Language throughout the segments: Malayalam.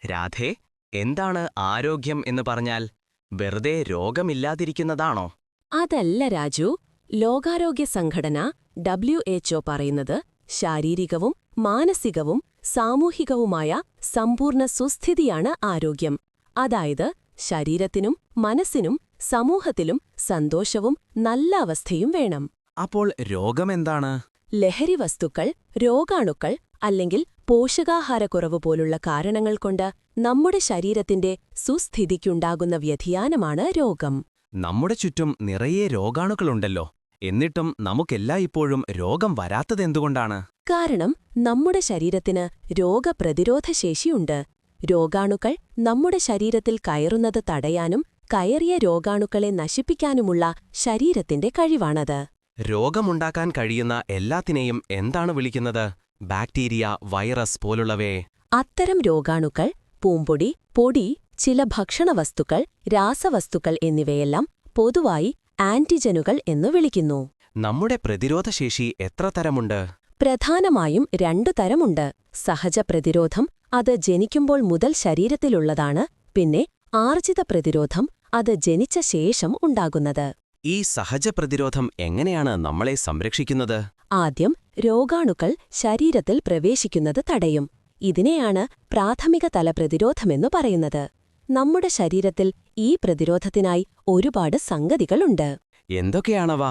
രാധേ, എന്താണ് ആരോഗ്യം എന്ന് പറഞ്ഞാൽ വെറുതെ രോഗമില്ലാതിരിക്കുന്നതാണോ? അതല്ല രാജു. ലോകാരോഗ്യ സംഘടന WHO പറയുന്നത് ശാരീരികവും മാനസികവും സാമൂഹികവുമായ സമ്പൂർണ്ണ സുസ്ഥിതിയാണ് ആരോഗ്യം. അതായത് ശരീരത്തിനും മനസ്സിനും സമൂഹത്തിലും സന്തോഷവും നല്ല അവസ്ഥയും വേണം. അപ്പോൾ രോഗമെന്താണ്? ലഹരി വസ്തുക്കൾ, രോഗാണുക്കൾ അല്ലെങ്കിൽ പോഷകാഹാരക്കുറവ് പോലുള്ള കാരണങ്ങൾ കൊണ്ട് നമ്മുടെ ശരീരത്തിന്റെ സുസ്ഥിതിക്കുണ്ടാകുന്ന വ്യതിയാനമാണ് രോഗം. നമ്മുടെ ചുറ്റും നിറയെ രോഗാണുക്കളുണ്ടല്ലോ, എന്നിട്ടും നമുക്കെല്ലായ്പ്പോഴും രോഗം വരാത്തതെന്തുകൊണ്ടാണ്? കാരണം നമ്മുടെ ശരീരത്തിന് രോഗപ്രതിരോധശേഷിയുണ്ട്. രോഗാണുക്കൾ നമ്മുടെ ശരീരത്തിൽ കയറുന്നത് തടയാനും കയറിയ രോഗാണുക്കളെ നശിപ്പിക്കാനുമുള്ള ശരീരത്തിന്റെ കഴിവാണത്. രോഗമുണ്ടാക്കാൻ കഴിയുന്ന എല്ലാത്തിനെയും എന്താണ് വിളിക്കുന്നത്? ബാക്ടീരിയ, വൈറസ് പോലുള്ളവയെ? അത്തരം രോഗാണുക്കൾ പൂമ്പൊടി, പൊടി, ചില ഭക്ഷണവസ്തുക്കൾ, രാസവസ്തുക്കൾ എന്നിവയെല്ലാം പൊതുവായി ആന്റിജനുകൾ എന്നു വിളിക്കുന്നു. നമ്മുടെ പ്രതിരോധശേഷി എത്ര തരമുണ്ട്? പ്രധാനമായും 2 തരമുണ്ട്. സഹജ പ്രതിരോധം, അത് ജനിക്കുമ്പോൾ മുതൽ ശരീരത്തിലുള്ളതാണ്. പിന്നെ ആർജിത പ്രതിരോധം, അത് ജനിച്ച ശേഷം ഉണ്ടാകുന്നത്. ഈ സഹജ പ്രതിരോധം എങ്ങനെയാണ് നമ്മളെ സംരക്ഷിക്കുന്നത്? ആദ്യം രോഗാണുക്കൾ ശരീരത്തിൽ പ്രവേശിക്കുന്നത് തടയും. ഇതിനെയാണ് പ്രാഥമിക തല പ്രതിരോധമെന്നു പറയുന്നത്. നമ്മുടെ ശരീരത്തിൽ ഈ പ്രതിരോധത്തിനായി ഒരുപാട് സംഗതികളുണ്ട്. എന്തൊക്കെയാണവ?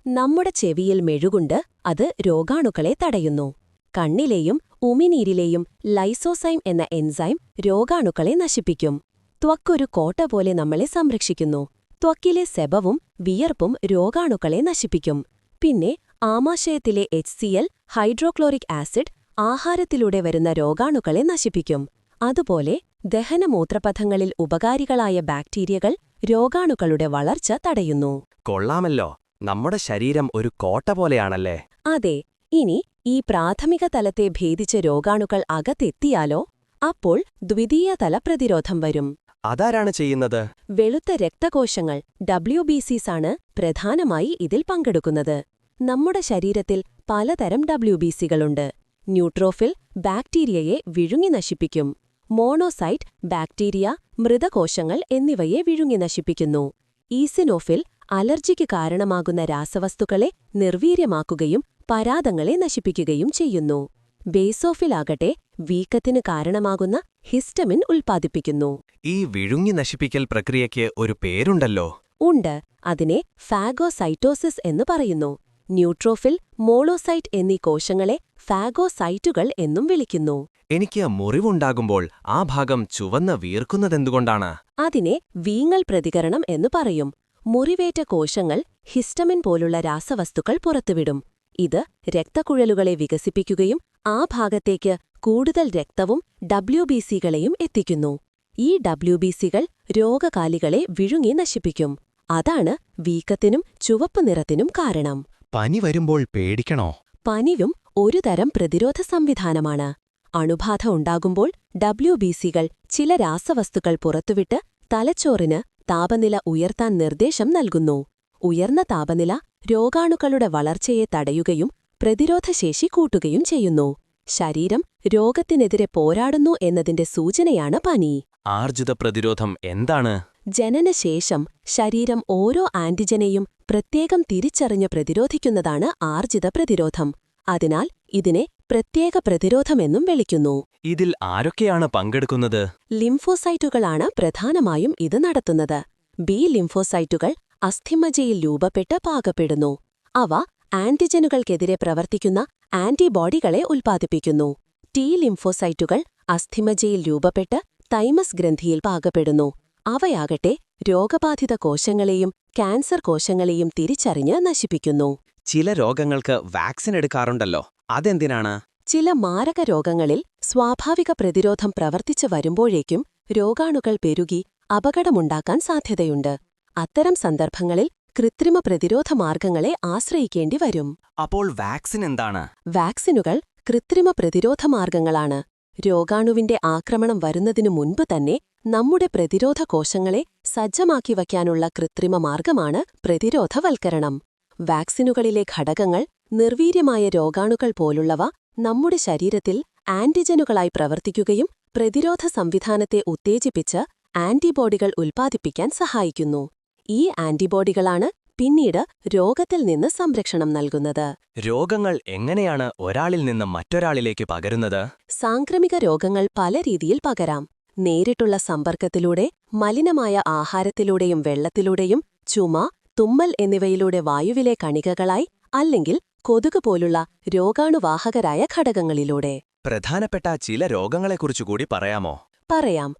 നമ്മുടെ ചെവിയിൽ മെഴുകുണ്ട്, അത് രോഗാണുക്കളെ തടയുന്നു. കണ്ണിലെയും ഉമിനീരിലെയും ലൈസോസൈം എന്ന എൻസൈം രോഗാണുക്കളെ നശിപ്പിക്കും. ത്വക്കൊരു കോട്ട പോലെ നമ്മളെ സംരക്ഷിക്കുന്നു. ത്വക്കിലെ സെബവും വിയർപ്പും രോഗാണുക്കളെ നശിപ്പിക്കും. പിന്നെ ആമാശയത്തിലെ HCl, ഹൈഡ്രോക്ലോറിക് ആസിഡ്, ആഹാരത്തിലൂടെ വരുന്ന രോഗാണുക്കളെ നശിപ്പിക്കും. അതുപോലെ ദഹനമൂത്രപഥങ്ങളിൽ ഉപകാരികളായ ബാക്ടീരിയകൾ രോഗാണുക്കളുടെ വളർച്ച തടയുന്നു. കൊള്ളാമല്ലോ, നമ്മുടെ ശരീരം ഒരു കോട്ട പോലെയാണല്ലേ? അതെ. ഇനി ഈ പ്രാഥമിക തലത്തെ ഭേദിച്ച രോഗാണുക്കൾ അകത്തെത്തിയാലോ? അപ്പോൾ ദ്വിതീയ തല പ്രതിരോധം വരും. അതാരാണ് ചെയ്യുന്നത്? വെളുത്ത രക്തകോശങ്ങൾ, WBCs ആണ് പ്രധാനമായി ഇതിൽ പങ്കെടുക്കുന്നത്. നമ്മുടെ ശരീരത്തിൽ പലതരം WBCകളുണ്ട്. ന്യൂട്രോഫിൽ ബാക്ടീരിയയെ വിഴുങ്ങി നശിപ്പിക്കും. മോണോസൈറ്റ് ബാക്ടീരിയ, മൃതകോശങ്ങൾ എന്നിവയെ വിഴുങ്ങി നശിപ്പിക്കുന്നു. ഈസിനോഫിൽ അലർജിക്ക് കാരണമാകുന്ന രാസവസ്തുക്കളെ നിർവീര്യമാക്കുകയും പരാദങ്ങളെ നശിപ്പിക്കുകയും ചെയ്യുന്നു. ബേസോഫിലാകട്ടെ വീക്കത്തിന് കാരണമാകുന്ന ഹിസ്റ്റമിൻ ഉൽപ്പാദിപ്പിക്കുന്നു. ഈ വിഴുങ്ങി നശിപ്പിക്കൽ പ്രക്രിയയ്ക്ക് ഒരു പേരുണ്ടല്ലോ. ഉണ്ട്. അതിനെ ഫാഗോസൈറ്റോസിസ് എന്ന് പറയുന്നു. ന്യൂട്രോഫിൽ, മോളോസൈറ്റ് എന്നീ കോശങ്ങളെ ഫാഗോസൈറ്റുകൾ എന്നും വിളിക്കുന്നു. എനിക്ക് മുറിവുണ്ടാകുമ്പോൾ ആ ഭാഗം ചുവന്ന് വീർക്കുന്നതെന്തുകൊണ്ടാണ്? അതിനെ വീങ്ങൽ പ്രതികരണം എന്നു പറയും. മുറിവേറ്റ കോശങ്ങൾ ഹിസ്റ്റമിൻ പോലുള്ള രാസവസ്തുക്കൾ പുറത്തുവിടും. ഇത് രക്തക്കുഴലുകളെ വികസിപ്പിക്കുകയും ആ ഭാഗത്തേക്ക് കൂടുതൽ രക്തവും WBCകളെയും എത്തിക്കുന്നു. ഈ WBCകൾ രോഗകാലികളെ വിഴുങ്ങി നശിപ്പിക്കും. അതാണ് വീക്കത്തിനും ചുവപ്പ് നിറത്തിനും കാരണം. പനി വരുമ്പോൾ പേടിക്കണോ? പനിയും ഒരു തരം പ്രതിരോധ സംവിധാനമാണ്. അണുബാധ ഉണ്ടാകുമ്പോൾ WBCകൾ ചില രാസവസ്തുക്കൾ പുറത്തുവിട്ട് തലച്ചോറിന് താപനില ഉയർത്താൻ നിർദ്ദേശം നൽകുന്നു. ഉയർന്ന താപനില രോഗാണുക്കളുടെ വളർച്ചയെ തടയുകയും പ്രതിരോധശേഷി കൂട്ടുകയും ചെയ്യുന്നു. ശരീരം രോഗത്തിനെതിരെ പോരാടുന്നു എന്നതിന്റെ സൂചനയാണ് പനി. ആർജിത പ്രതിരോധം എന്താണ്? ജനനശേഷം ശരീരം ഓരോ ആന്റിജനെയും പ്രത്യേകം തിരിച്ചറിഞ്ഞ് പ്രതിരോധിക്കുന്നതാണ് ആർജിത പ്രതിരോധം. അതിനാൽ ഇതിനെ പ്രത്യേക പ്രതിരോധമെന്നും വിളിക്കുന്നു. ഇതിൽ ആരൊക്കെയാണ് പങ്കെടുക്കുന്നത്? ലിംഫോസൈറ്റുകളാണ് പ്രധാനമായും ഇത് നടത്തുന്നത്. ബി ലിംഫോസൈറ്റുകൾ അസ്ഥിമജ്ജയിൽ രൂപപ്പെട്ട് പാകപ്പെടുന്നു. അവ ആന്റിജനുകൾക്കെതിരെ പ്രവർത്തിക്കുന്ന ആന്റിബോഡികളെ ഉൽപ്പാദിപ്പിക്കുന്നു. T ലിംഫോസൈറ്റുകൾ അസ്ഥിമജ്ജയിൽ രൂപപ്പെട്ട് thymus ഗ്രന്ഥിയിൽ പാകപ്പെടുന്നു. അവയാകട്ടെ രോഗബാധിത കോശങ്ങളെയും ക്യാൻസർ കോശങ്ങളെയും തിരിച്ചറിഞ്ഞ് നശിപ്പിക്കുന്നു. ചില രോഗങ്ങൾക്ക് വാക്സിൻ എടുക്കാറുണ്ടല്ലോ, അതെന്തിനാണ്? ചില മാരക രോഗങ്ങളിൽ സ്വാഭാവിക പ്രതിരോധം പ്രവർത്തിച്ചു വരുമ്പോഴേക്കും രോഗാണുക്കൾ പെരുകി അപകടമുണ്ടാക്കാൻ സാധ്യതയുണ്ട്. അത്തരം സന്ദർഭങ്ങളിൽ കൃത്രിമ പ്രതിരോധ മാർഗങ്ങളെ ആശ്രയിക്കേണ്ടി വരും. അപ്പോൾ വാക്സിൻ എന്താണ്? വാക്സിനുകൾ കൃത്രിമ പ്രതിരോധ മാർഗങ്ങളാണ്. രോഗാണുവിന്റെ ആക്രമണം വരുന്നതിനു മുൻപ് തന്നെ നമ്മുടെ പ്രതിരോധ കോശങ്ങളെ സജ്ജമാക്കി വയ്ക്കാനുള്ള കൃത്രിമ മാർഗമാണ് പ്രതിരോധവൽക്കരണം. വാക്സിനുകളിലെ ഘടകങ്ങൾ നിർവീര്യമായ രോഗാണുക്കൾ പോലുള്ളവ നമ്മുടെ ശരീരത്തിൽ ആന്റിജനുകളായി പ്രവർത്തിക്കുകയും പ്രതിരോധ സംവിധാനത്തെ ഉത്തേജിപ്പിച്ച് ആന്റിബോഡികൾ ഉൽപ്പാദിപ്പിക്കാൻ സഹായിക്കുന്നു. ഈ ആന്റിബോഡികളാണ് പിന്നീട് രോഗത്തിൽ നിന്ന് സംരക്ഷണം നൽകുന്നത്. രോഗങ്ങൾ എങ്ങനെയാണ് ഒരാളിൽ നിന്ന് മറ്റൊരാളിലേക്ക് പകരുന്നത്? സാംക്രമിക രോഗങ്ങൾ പല രീതിയിൽ പകരാം. നേരിട്ടുള്ള സമ്പർക്കത്തിലൂടെ, മലിനമായ ആഹാരത്തിലൂടെയും വെള്ളത്തിലൂടെയും, ചുമ, തുമ്മൽ എന്നിവയിലൂടെ വായുവിലെ കണികകളായി, അല്ലെങ്കിൽ കൊതുക് പോലുള്ള രോഗാണുവാഹകരായ ഘടകങ്ങളിലൂടെ. പ്രധാനപ്പെട്ട ചില രോഗങ്ങളെക്കുറിച്ചുകൂടി പറയാമോ? പറയാം.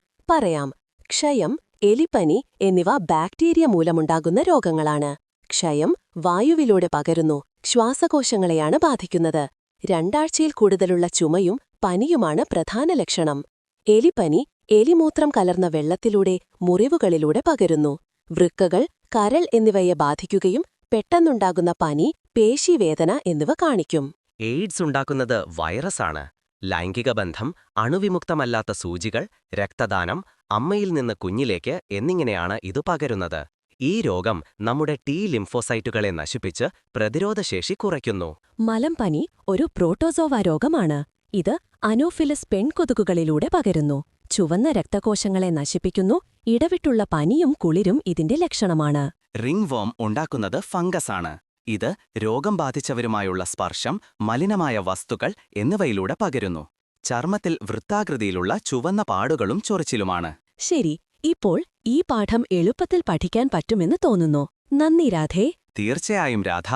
ക്ഷയം, എലിപ്പനി എന്നിവ ബാക്ടീരിയ മൂലമുണ്ടാകുന്ന രോഗങ്ങളാണ്. ക്ഷയം വായുവിലൂടെ പകരുന്നു, ശ്വാസകോശങ്ങളെയാണ് ബാധിക്കുന്നത്. 2 ആഴ്ചയിൽ കൂടുതലുള്ള ചുമയും പനിയുമാണ് പ്രധാന ലക്ഷണം. എലിപ്പനി എലിമൂത്രം കലർന്ന വെള്ളത്തിലൂടെ മുറിവുകളിലൂടെ പകരുന്നു. വൃക്കകൾ, കരൾ എന്നിവയെ ബാധിക്കുകയും പെട്ടെന്നുണ്ടാകുന്ന പനി, പേശീവേദന എന്നിവ കാണിക്കും. എയ്ഡ്സ് ഉണ്ടാക്കുന്നത് വൈറസാണ്. ലൈംഗിക ബന്ധം, അണുവിമുക്തമല്ലാത്ത സൂചികൾ, രക്തദാനം, അമ്മയിൽ നിന്ന് കുഞ്ഞിലേക്ക് എന്നിങ്ങനെയാണ് ഇത് പകരുന്നത്. ഈ രോഗം നമ്മുടെ ടി ലിംഫോസൈറ്റുകളെ നശിപ്പിച്ച് പ്രതിരോധശേഷി കുറയ്ക്കുന്നു. മലമ്പനി ഒരു പ്രോട്ടോസോവ രോഗമാണ്. ഇത് അനോഫിലസ് പെൺകൊതുകുകളിലൂടെ പകരുന്നു. ചുവന്ന രക്തകോശങ്ങളെ നശിപ്പിക്കുന്നു. ഇടവിട്ടുള്ള പനിയും കുളിരും ഇതിന്റെ ലക്ഷണമാണ്. റിംഗ് വോം ഉണ്ടാക്കുന്നത് ഫംഗസാണ്. ഇത് രോഗം ബാധിച്ചവരുമായുള്ള സ്പർശം, മലിനമായ വസ്തുക്കൾ എന്നിവയിലൂടെ പകരുന്നു. ചർമ്മത്തിൽ വൃത്താകൃതിയിലുള്ള ചുവന്ന പാടുകളും ചൊറിച്ചിലുമാണ്. ശരി, ഇപ്പോൾ ഈ പാഠം എളുപ്പത്തിൽ പഠിക്കാൻ പറ്റുമെന്ന് തോന്നുന്നു. നന്ദി രാധേ. തീർച്ചയായും രാധ.